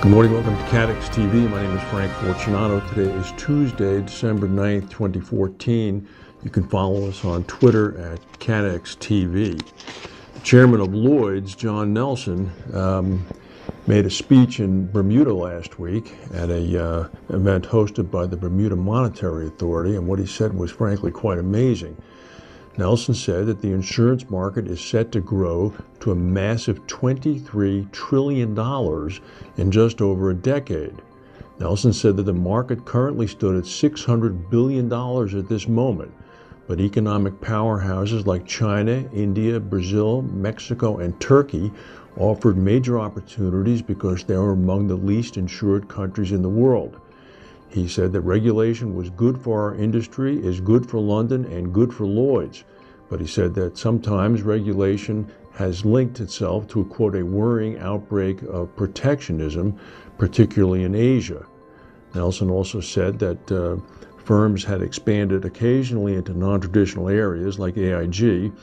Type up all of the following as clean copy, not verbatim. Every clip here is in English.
Good morning, welcome to Catex TV. My name is Frank Fortunato. Today is Tuesday, December 9th, 2014. You can follow us on Twitter at Catex TV. The chairman of Lloyd's, John Nelson, made a speech in Bermuda last week at a event hosted by the Bermuda Monetary Authority, and what he said was frankly quite amazing. Nelson said that the insurance market is set to grow to a massive $23 trillion in just over a decade. Nelson said that the market currently stood at $600 billion at this moment, but economic powerhouses like China, India, Brazil, Mexico, and Turkey offered major opportunities because they were among the least insured countries in the world. He said that regulation was good for our industry, is good for London, and good for Lloyd's. But he said that sometimes regulation has linked itself to, quote, a worrying outbreak of protectionism, particularly in Asia. Nelson also said that firms had expanded occasionally into non-traditional areas like AIG,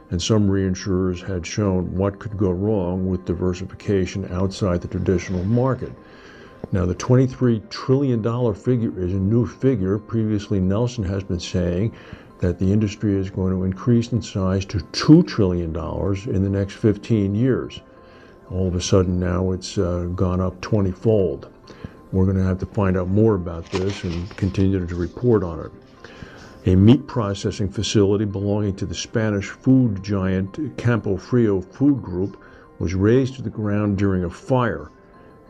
and some reinsurers had shown what could go wrong with diversification outside the traditional market. Now, the $23 trillion figure is a new figure. Previously, Nelson has been saying that the industry is going to increase in size to $2 trillion in the next 15 years. All of a sudden now it's gone up 20-fold. We're going to have to find out more about this and continue to report on it. A meat processing facility belonging to the Spanish food giant Campo Frio Food Group was razed to the ground during a fire.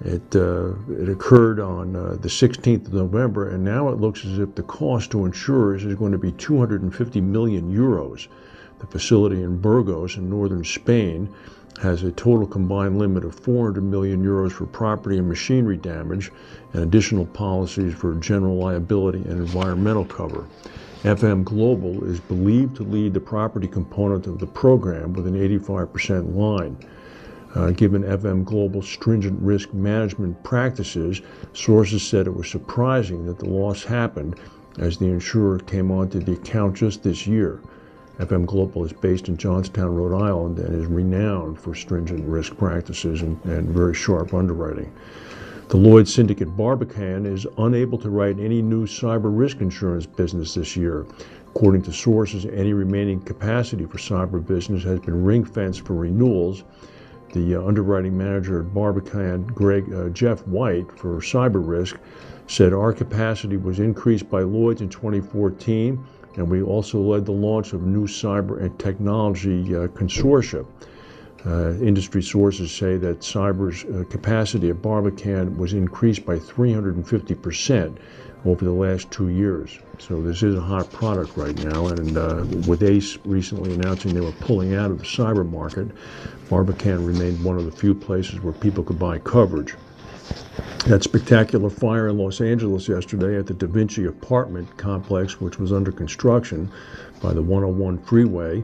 It occurred on the 16th of November, and now it looks as if the cost to insurers is going to be 250 million euros. The facility in Burgos in northern Spain has a total combined limit of 400 million euros for property and machinery damage, and additional policies for general liability and environmental cover. FM Global is believed to lead the property component of the program with an 85% line. Given FM Global's stringent risk management practices, sources said it was surprising that the loss happened as the insurer came onto the account just this year. FM Global is based in Johnstown, Rhode Island, and is renowned for stringent risk practices and very sharp underwriting. The Lloyd syndicate Barbican is unable to write any new cyber risk insurance business this year. According to sources, any remaining capacity for cyber business has been ring-fenced for renewals. The underwriting manager at Barbican, Jeff White, for cyber risk, said our capacity was increased by Lloyd's in 2014, and we also led the launch of new cyber and technology consortia. Industry sources say that cyber's capacity at Barbican was increased by 350% over the last 2 years. So this is a hot product right now, and with ACE recently announcing they were pulling out of the cyber market, Barbican remained one of the few places where people could buy coverage. That spectacular fire in Los Angeles yesterday at the Da Vinci apartment complex, which was under construction by the 101 freeway,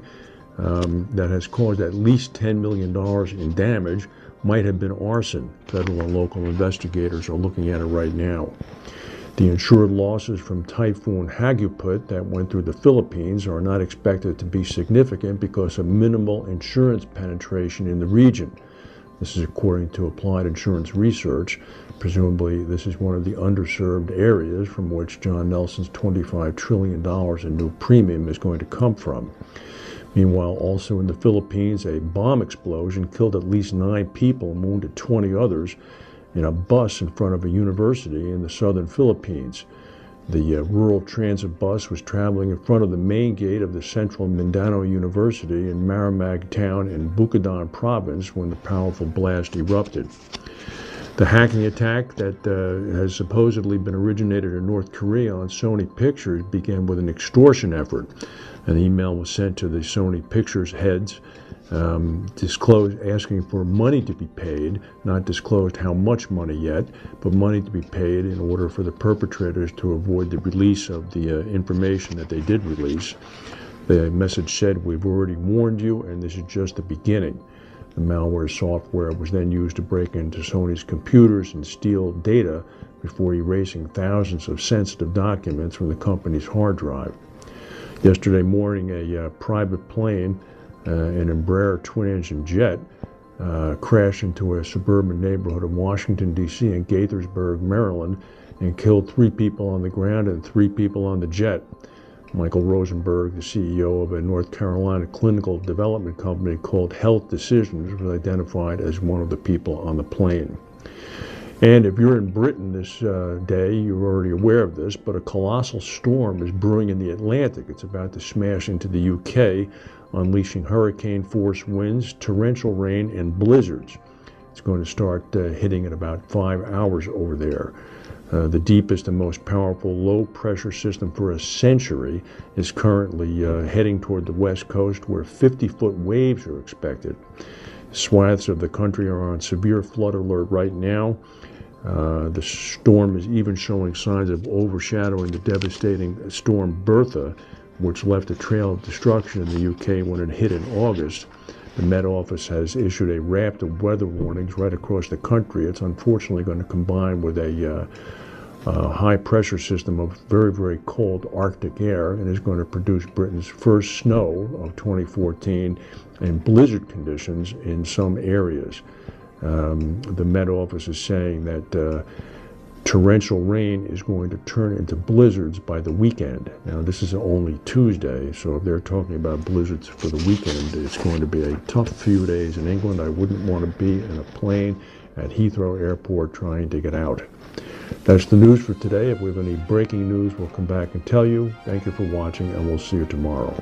that has caused at least $10 million in damage, might have been arson. Federal and local investigators are looking at it right now. The insured losses from Typhoon Hagiput that went through the Philippines are not expected to be significant because of minimal insurance penetration in the region. This is according to Applied Insurance Research. Presumably, this is one of the underserved areas from which John Nelson's $25 trillion in new premium is going to come from. Meanwhile, also in the Philippines, a bomb explosion killed at least 9 people and wounded 20 others in a bus in front of a university in the southern Philippines. The rural transit bus was traveling in front of the main gate of the Central Mindanao University in Maramag town in Bukidnon province when the powerful blast erupted. The hacking attack that has supposedly been originated in North Korea on Sony Pictures began with an extortion effort. An email was sent to the Sony Pictures heads asking for money to be paid, not disclosed how much money yet, but money to be paid in order for the perpetrators to avoid the release of the information that they did release. The message said, "We've already warned you, and this is just the beginning." The malware software was then used to break into Sony's computers and steal data before erasing thousands of sensitive documents from the company's hard drive. Yesterday morning, a private plane, an Embraer twin-engine jet, crashed into a suburban neighborhood of Washington, D.C. in Gaithersburg, Maryland, and killed 3 people on the ground and 3 people on the jet. Michael Rosenberg, the CEO of a North Carolina clinical development company called Health Decisions, was identified as one of the people on the plane. And if you're in Britain this day, you're already aware of this, but a colossal storm is brewing in the Atlantic. It's about to smash into the UK, unleashing hurricane-force winds, torrential rain, and blizzards. It's going to start hitting in about 5 hours over there. The deepest and most powerful low-pressure system for a century is currently heading toward the west coast, where 50-foot waves are expected. Swaths of the country are on severe flood alert right now. The storm is even showing signs of overshadowing the devastating storm Bertha, which left a trail of destruction in the UK when it hit in August. The Met Office has issued a raft of weather warnings right across the country. It's unfortunately going to combine with a high-pressure system of very, very cold Arctic air, and is going to produce Britain's first snow of 2014 and blizzard conditions in some areas. The Met Office is saying that torrential rain is going to turn into blizzards by the weekend. Now, this is only Tuesday, so if they're talking about blizzards for the weekend, it's going to be a tough few days in England. I wouldn't want to be in a plane at Heathrow Airport trying to get out. That's the news for today. If we have any breaking news, we'll come back and tell you. Thank you for watching, and we'll see you tomorrow.